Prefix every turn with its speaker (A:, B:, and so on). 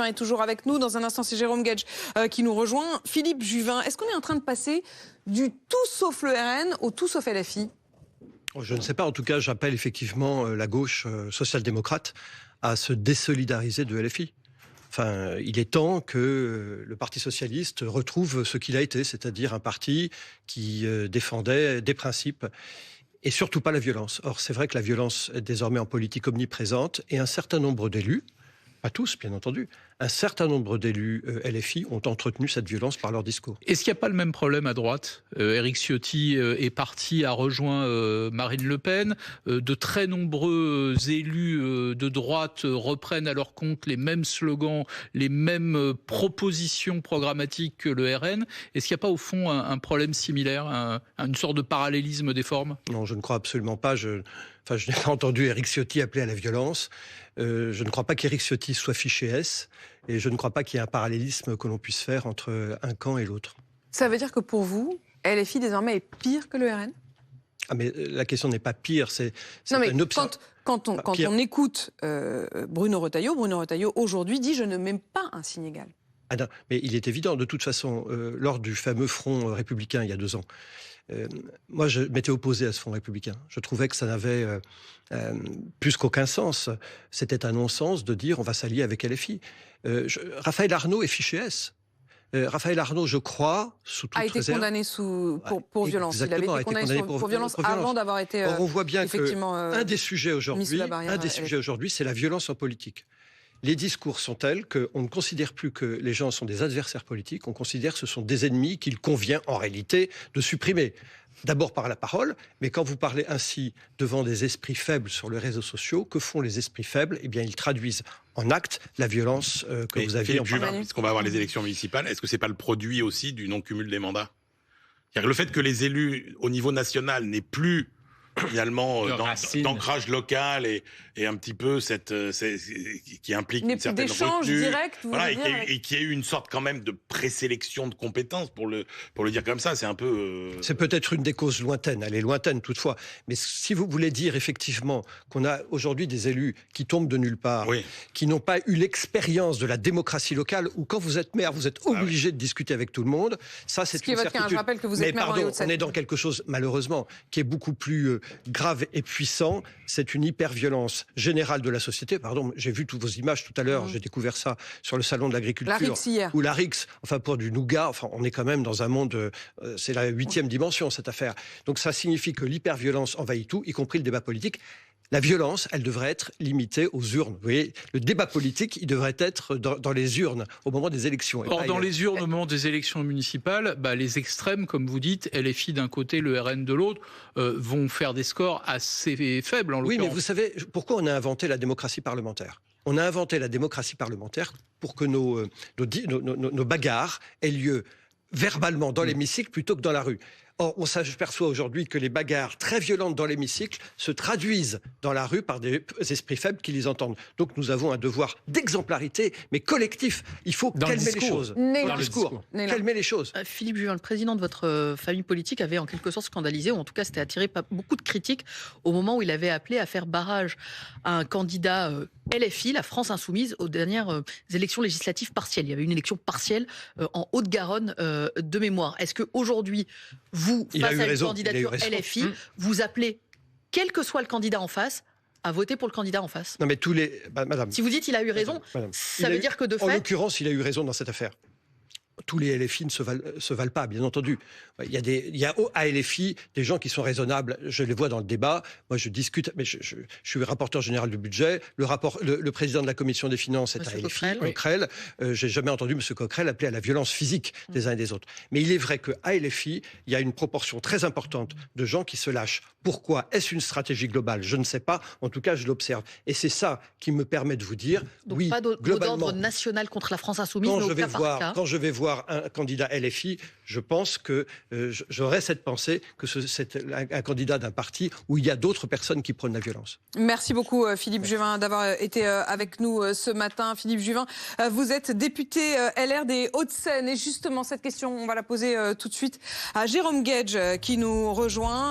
A: Est toujours avec nous. Dans un instant, c'est Jérôme Guedj qui nous rejoint. Philippe Juvin, est-ce qu'on est en train de passer du tout sauf le RN au tout sauf LFI?
B: Je ne sais pas. En tout cas, j'appelle effectivement la gauche social-démocrate à se désolidariser de LFI. Enfin, il est temps que le Parti socialiste retrouve ce qu'il a été, c'est-à-dire un parti qui défendait des principes et surtout pas la violence. Or, c'est vrai que la violence est désormais en politique omniprésente et un certain nombre d'élus, pas tous, bien entendu. Un certain nombre d'élus LFI ont entretenu cette violence par leur discours.
C: Est-ce qu'il n'y a pas le même problème à droite? Éric Ciotti est parti, a rejoint Marine Le Pen. De très nombreux élus de droite reprennent à leur compte les mêmes slogans, les mêmes propositions programmatiques que le RN. Est-ce qu'il n'y a pas au fond un problème similaire, une sorte de parallélisme des formes?
B: Non, je ne crois absolument pas. Je n'ai pas entendu Éric Ciotti appeler à la violence. Je ne crois pas qu'Éric Ciotti soit fiché S. Et je ne crois pas qu'il y ait un parallélisme que l'on puisse faire entre un camp et l'autre.
A: Ça veut dire que pour vous, LFI désormais est pire que le RN?
B: Ah, mais la question n'est pas pire, c'est
A: une option. Quand on écoute Bruno Retailleau aujourd'hui dit « je ne mets pas un signe égal ».
B: Ah non, mais il est évident, de toute façon, lors du fameux front républicain il y a 2 ans, moi je m'étais opposé à ce front républicain. Je trouvais que ça n'avait plus qu'aucun sens. C'était un non-sens de dire on va s'allier avec LFI. Raphaël Arnaud est fiché S. Raphaël Arnaud, je crois, sous toute réserve...
A: A été condamné pour violence. Il avait été condamné pour violence avant d'avoir été
B: Or, on voit bien
A: qu'un
B: des sujets aujourd'hui, c'est la violence en politique. Les discours sont tels qu'on ne considère plus que les gens sont des adversaires politiques, on considère que ce sont des ennemis qu'il convient en réalité de supprimer. D'abord par la parole, mais quand vous parlez ainsi devant des esprits faibles sur les réseaux sociaux, que font les esprits faibles? Eh bien, ils traduisent en actes la violence que vous aviez en
D: parlant. Puisqu'on va avoir les élections municipales, est-ce que c'est pas le produit aussi du non-cumul des mandats? Le fait que les élus au niveau national n'aient plus finalement d'ancrage local et un petit peu qui implique une certaine retenue,
A: direct,
D: voilà, et qui a eu une sorte quand même de présélection de compétences pour le dire comme ça, c'est un peu
B: c'est peut-être une des causes lointaines, elle est lointaine toutefois, mais si vous voulez dire effectivement qu'on a aujourd'hui des élus qui tombent de nulle part, oui, qui n'ont pas eu l'expérience de la démocratie locale, où quand vous êtes maire vous êtes obligé de discuter avec tout le monde, ça c'est une certitude.
A: Je rappelle que vous êtes maire dans les Hauts-de-Seine.
B: On est dans quelque chose malheureusement qui est beaucoup plus grave et puissant, c'est une hyper-violence générale de la société. Pardon, j'ai vu toutes vos images tout à l'heure, j'ai découvert ça sur le salon de l'agriculture. Ou la RIX, enfin pour du nougat, enfin on est quand même dans un monde, c'est la 8e dimension cette affaire. Donc ça signifie que l'hyper-violence envahit tout, y compris le débat politique. La violence, elle devrait être limitée aux urnes. Vous voyez, le débat politique, il devrait être dans les urnes au moment des élections.
C: Or, dans les urnes au moment des élections municipales, les extrêmes, comme vous dites, LFI d'un côté, le RN de l'autre, vont faire des scores assez faibles en l'occurrence.
B: Oui, mais vous savez pourquoi on a inventé la démocratie parlementaire? On a inventé la démocratie parlementaire pour que nos bagarres aient lieu verbalement dans l'hémicycle plutôt que dans la rue. Or, on s'aperçoit aujourd'hui que les bagarres très violentes dans l'hémicycle se traduisent dans la rue par des esprits faibles qui les entendent. Donc nous avons un devoir d'exemplarité, mais collectif. Il faut calmer les choses. Dans le discours. Calmer les choses.
E: Philippe Juvin, le président de votre famille politique, avait en quelque sorte scandalisé, ou en tout cas c'était attiré beaucoup de critiques au moment où il avait appelé à faire barrage à un candidat LFI, la France Insoumise, aux dernières élections législatives partielles. Il y avait une élection partielle en Haute-Garonne de mémoire. Est-ce qu'aujourd'hui, vous, face à une candidature LFI, vous appelez, quel que soit le candidat en face, à voter pour le candidat en face?
B: Non mais madame.
E: Si vous dites il a eu raison, ça veut dire que de fait...
B: En l'occurrence, il a eu raison dans cette affaire. Tous les LFI ne se valent pas, bien entendu. Il y a à LFI des gens qui sont raisonnables. Je les vois dans le débat. Moi, je discute. Mais je suis rapporteur général du budget. Le président de la commission des finances est à LFI, Coquerel. J'ai jamais entendu M. Coquerel appeler à la violence physique des uns et des autres. Mais il est vrai qu'à LFI, il y a une proportion très importante de gens qui se lâchent. Pourquoi? Est-ce une stratégie globale? Je ne sais pas. En tout cas, je l'observe. Et c'est ça qui me permet de vous dire,
E: donc
B: oui,
E: pas
B: globalement,
E: d'ordre national contre la France Insoumise,
B: quand je vais voir un candidat LFI, je pense que j'aurais cette pensée que c'est un candidat d'un parti où il y a d'autres personnes qui prônent la violence.
A: Merci beaucoup Philippe Juvin d'avoir été avec nous ce matin. Philippe Juvin, vous êtes député LR des Hauts-de-Seine et justement cette question, on va la poser tout de suite à Jérôme Guedj qui nous rejoint.